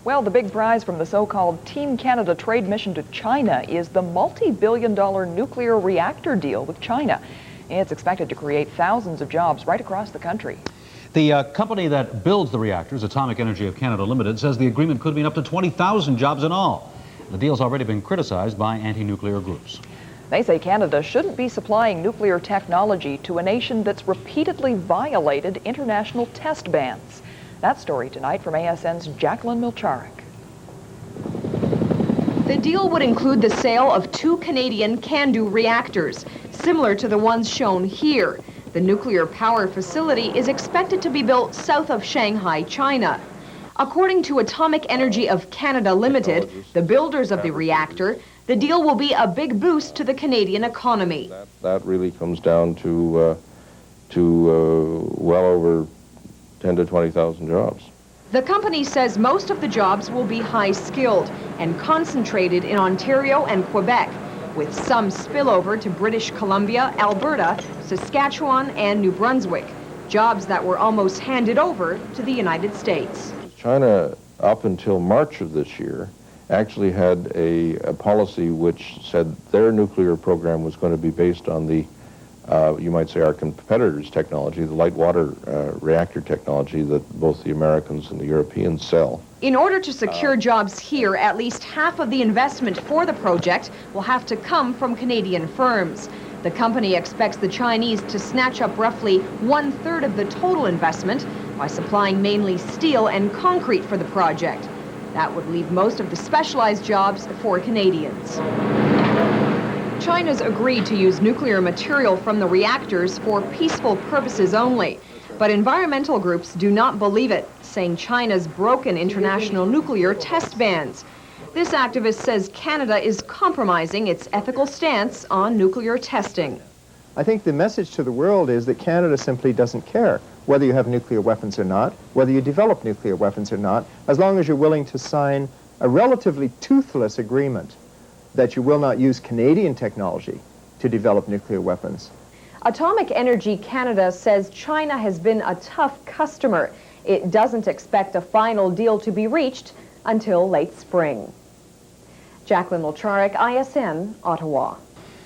Well, the big prize from the so-called Team Canada trade mission to China is the multi-billion-dollar nuclear reactor deal with China. It's expected to create thousands of jobs right across the country. The company that builds the reactors, Atomic Energy of Canada Limited, says the agreement could mean up to 20,000 jobs in all. The deal's already been criticized by anti-nuclear groups. They say Canada shouldn't be supplying nuclear technology to a nation that's repeatedly violated international test bans. That story tonight from ASN's Jacqueline Milczarek. The deal would include the sale of 2 Canadian CANDU reactors, similar to the ones shown here. The nuclear power facility is expected to be built south of Shanghai, China. According to Atomic Energy of Canada Limited, the builders of the reactor, the deal will be a big boost to the Canadian economy. That really comes down to well over 10 to 20,000 jobs. The company says most of the jobs will be high-skilled and concentrated in Ontario and Quebec, with some spillover to British Columbia, Alberta, Saskatchewan, and New Brunswick, jobs that were almost handed over to the United States. China, up until March of this year, actually had a policy which said their nuclear program was going to be based on the you might say our competitors' technology, the light water reactor technology that both the Americans and the Europeans sell. In order to secure jobs here, at least half of the investment for the project will have to come from Canadian firms. The company expects the Chinese to snatch up roughly 1/3 of the total investment by supplying mainly steel and concrete for the project. That would leave most of the specialized jobs for Canadians. China's agreed to use nuclear material from the reactors for peaceful purposes only. But environmental groups do not believe it, saying China's broken international nuclear test bans. This activist says Canada is compromising its ethical stance on nuclear testing. I think the message to the world is that Canada simply doesn't care whether you have nuclear weapons or not, whether you develop nuclear weapons or not, as long as you're willing to sign a relatively toothless agreement that you will not use Canadian technology to develop nuclear weapons. Atomic Energy Canada says China has been a tough customer. It doesn't expect a final deal to be reached until late spring. Jacqueline Milczarek, ISN, Ottawa.